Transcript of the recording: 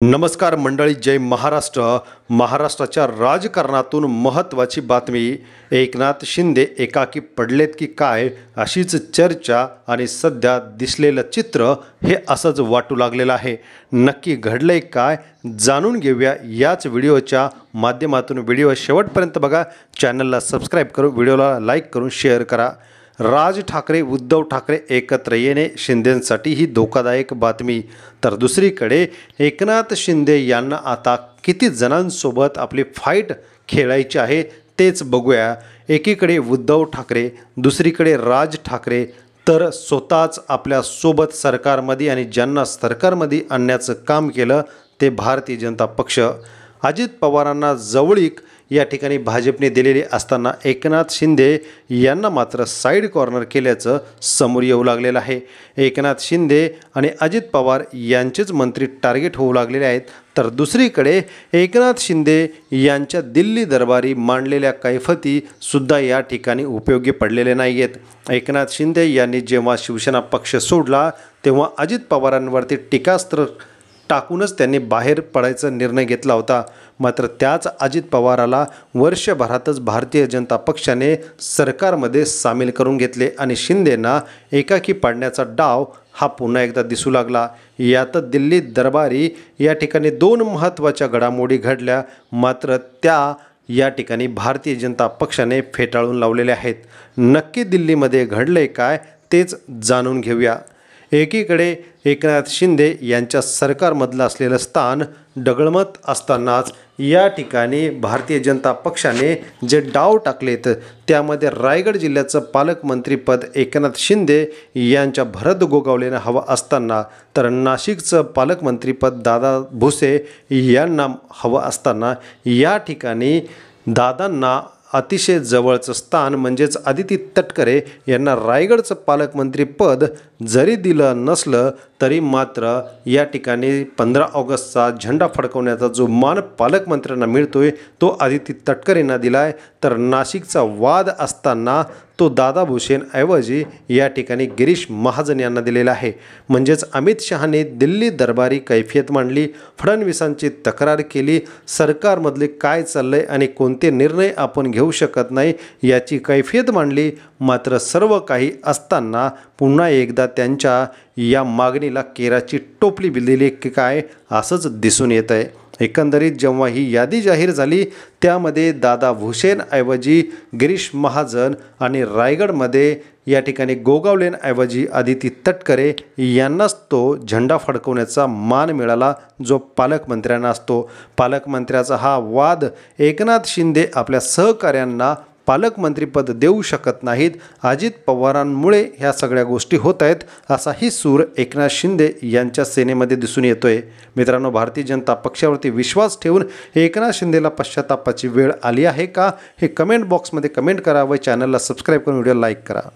नमस्कार मंडळी, जय महाराष्ट्र। महाराष्ट्राच्या राजकारणातून महत्त्वाची बातमी। एकनाथ शिंदे एकाकी पडलेत की काय अशीच चर्चा आणि सध्या दिसलेलं चित्र हे असंच वाटू लागलेलं आहे। नक्की घडलंय काय जाणून घेऊया याच व्हिडिओच्या माध्यमातून। व्हिडिओ शेवटपर्यंत बघा, चॅनलला सबस्क्राईब करून व्हिडिओला लाईक करून शेअर करा। राज ठाकरे उद्धव ठाकरे एकत्र येणे शिंदेंसाठी ही धोकादायक बातमी। तर दुसरीकडे एकनाथ शिंदे यांना आता किती जणांसोबत आपली फाईट खेळायची आहे तेच बघूया। एकीकडे उद्धव ठाकरे, दुसरीकडे राज ठाकरे तर स्वतःच आपल्या सोबत सरकारमध्ये आणि ज्यांना सरकारमध्ये आणण्याचं काम केलं ते भारतीय जनता पक्ष। अजित पवारांना जवळीक या ठिकाणी भाजपने दिलेली असताना एकनाथ शिंदे यांना मात्र साईड कॉर्नर केल्याचं समोर येऊ लागलेलं आहे। एकनाथ शिंदे आणि अजित पवार यांचेच मंत्री टार्गेट होऊ लागलेले आहेत। तर दुसरीकडे एकनाथ शिंदे यांच्या दिल्ली दरबारी मांडलेल्या कैफती सुद्धा या ठिकाणी उपयोगी पडलेले नाही आहेत। एकनाथ शिंदे यांनी जेव्हा शिवसेना पक्ष सोडला तेव्हा अजित पवारांवरती टीकास्त्र टाकूनच त्यांनी बाहेर पडायचा निर्णय घेतला होता। मात्र त्याच अजित पवाराला वर्षभरातच भारतीय जनता पक्षाने सरकारमध्ये सामील करून घेतले आणि शिंदेंना एकाकी पाडण्याचा डाव हा पुन्हा एकदा दिसू लागला। यात दिल्ली दरबारी या ठिकाणी दोन महत्त्वाच्या घडामोडी घडल्या, मात्र त्या या ठिकाणी भारतीय जनता पक्षाने फेटाळून लावलेल्या आहेत। नक्की दिल्लीमध्ये घडले काय तेच जाणून घेऊया। एकीकडे एकनाथ शिंदे यांच्या सरकारमधलं असलेलं स्थान डगळमत असतानाच या ठिकाणी भारतीय जनता पक्षाने जे डाव टाकलेत त्यामध्ये रायगड जिल्ह्याचं पालकमंत्रीपद एकनाथ शिंदे यांच्या भरत गोगावलेनं हवं असताना, तर नाशिकचं पालकमंत्रीपद दादा भुसे यांना हवं असताना या ठिकाणी दादांना अतिशय जवळचं स्थान म्हणजेच आदिती तटकरे यांना रायगडचं पालकमंत्री पद जरी दिलं नसलं तरी मात्र या ठिकाणी 15 ऑगस्टचा झेंडा फडकवण्याचा जो मान पालकमंत्र्यांना मिळतोय तो आदिती तटकरेंना दिलाय। तर नाशिकचा वाद असताना तो दादा भुसेंऐवजी या ठिकाणी गिरीश महाजन यांना दिलेला आहे। म्हणजेच अमित शहाने दिल्ली दरबारी कैफियत मांडली, फडणवीसांची तक्रार केली, सरकारमधले काय चाललंय आणि कोणते निर्णय आपण घेऊ शकत नाही याची कैफियत मांडली। मात्र सर्व काही असताना पुन्हा एकदा त्यांच्या या मागणीला केराची टोपली दिली की काय असंच दिसून येत आहे। एकंदरीत जेव्हा ही यादी जाहीर झाली त्यामध्ये दादा भुसेंऐवजी गिरीश महाजन आणि रायगडमध्ये या ठिकाणी गोगावलेंऐवजी आदिती तटकरे यांनाच तो झेंडा फडकवण्याचा मान मिळाला जो पालकमंत्र्यांना असतो। पालकमंत्र्याचा हा वाद एकनाथ शिंदे आपल्या सहकाऱ्यांना पालकमंत्रीपद देऊ शकत नाहीत, अजित पवारांमुळे ह्या सगळ्या गोष्टी होत आहेत असाही सूर एकनाथ शिंदे यांच्या सेनेमध्ये दिसून येतोय। मित्रांनो, भारतीय जनता पक्षावरती विश्वास ठेवून एकनाथ शिंदेला पश्चातापाची वेळ आली आहे का हे कमेंट बॉक्समध्ये कमेंट करा व चॅनलला सबस्क्राईब करून व्हिडिओ लाईक करा।